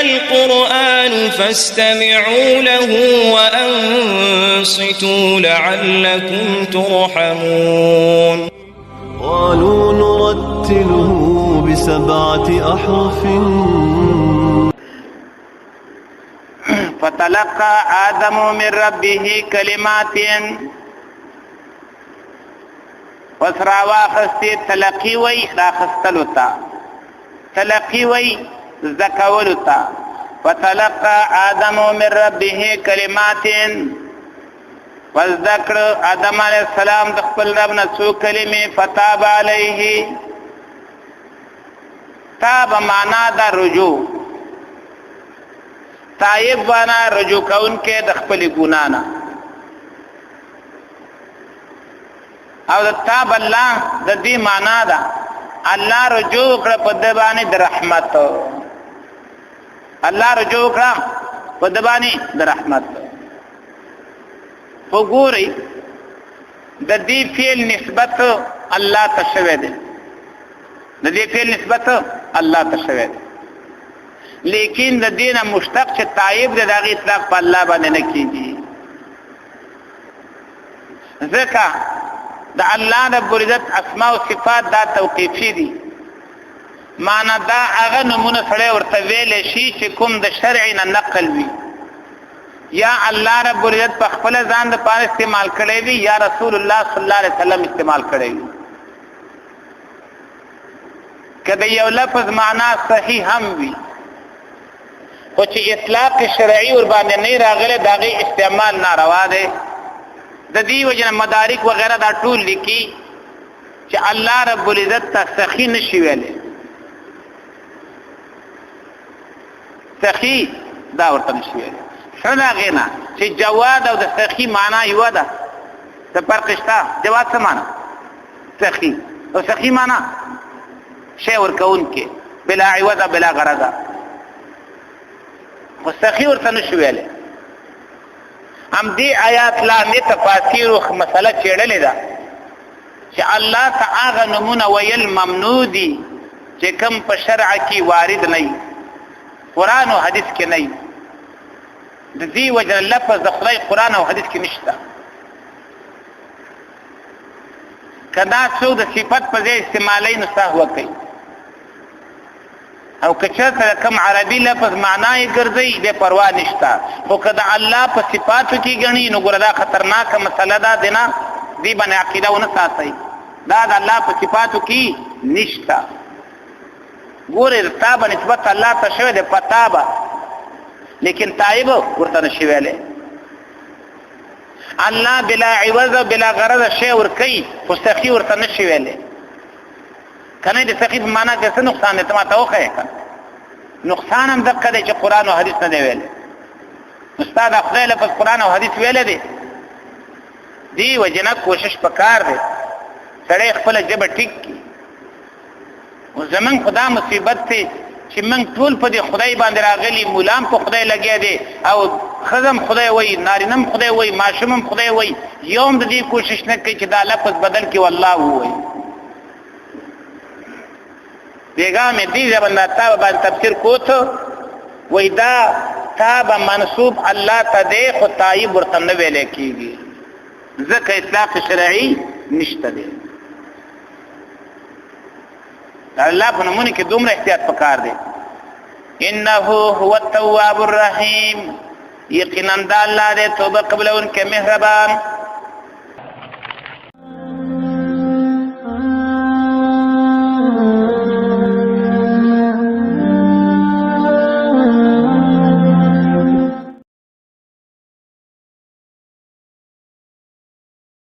القرآن فاستمعوا له وأنصتوا لعلكم ترحمون قالوا نرتله ب7 أحرف فتلقى آدم من ربه كلمات وسراوا خستی تلقی وی راخستلوتا تلقی وی زکولوتا فتلقى آدم من ربه كلمات وذكر آدم علیہ السلام دخل رب نسو کلمه فتاب علیه تاب معنا دا رجوع تائب وانا رجوع کون کے دخل گنانا او تاب الله د دې معنا ده الله رجوع کړ په د باندې د رحمت الله رجوع کړ په د باندې د رحمت وګورئ د دې فعل نسبت الله ته شوی دی د دې فعل نسبت الله ته شوی دی لیکن د دینه مشتق چې تائب د دغه اطلاق په الله باندې نه کیږي ځکه دا الله رب العزت اسماء او صفات دا توقیفی دي معنا دا هغه نمونه سره ورته ویل شي چې کوم د شرع نه نقل وي یا الله رب العزت په خپل ځان د پاره استعمال کړي وي یا رسول الله صلی الله علیه وسلم استعمال کړي وي کله یو لفظ معنا صحیح هم وي خو چې اطلاق شرعي ور باندې نه راغله داغه استعمال ناروا دی د دې وجنه مدارک وغیرہ دا ټول لیکي چې الله رب العزت ته سخی نشي ویلې سخی دا ورته نشي ویلې څنګه غینا چې جواد او د سخی معنا یو ده د فرق شته جواد څه معنا سخی او سخی معنا شی ورکون کې بلا عوض بلا غرض خو سخی ورته نشي ویلې هم دې آیات لاندې تفاسیر او مسله چېړلې ده چې الله تعالی نمونه ویل ممنوع دي چې کوم په شرع کې وارد نه وي قران او حديث کې نه وي د دې وجه لفظ د خدای قران او حديث کې نشته کدا څو د صفات په ځای استعمالي نه سهو کوي او کچته کوم عربي لفظ معنا یې ګرځي به پروا نشتا خو کدا الله په صفاتو کې غني نو ګردا خطرناک مسله ده دینا دی باندې عقیده ونه ساتي دا د الله په صفاتو کې نشتا ګوره تابه نسبت الله ته شوی ده پتابه لیکن تائب ورته نشي ویلې الله بلا عوض بلا غرض شی ور کوي خو سخی ورته نشي ویلې کنه د سخی په معنا کې څه نقصان دی ته توخه نقصان هم دغه دی چې قران او حديث نه دی ویل استاد خپل لفظ قران او حديث ویل دي دی وجنه کوشش وکړ دی سړی خپل جبه ټیک کی او زمون خدا مصیبت ته چې من ټول په دې خدای باندې راغلی مولام په خدای لګیا دی او خزم خدای وای نارینم خدای وای ماشومم خدای وای یوم د دې کوشش نه کوي چې دا لفظ بدل کی والله وای بیگا میں دیزه بندہ تاب باندې تفسیر کوته وای دا تاب منصوب الله ته دی خو تایب ورته نه ویل کیږي ځکه اطلاق شرعي نشته دی الله په نمونه کې دومره احتیاط پکار دی انه هو التواب الرحیم یقینا الله دې توبه قبلون کې مهربان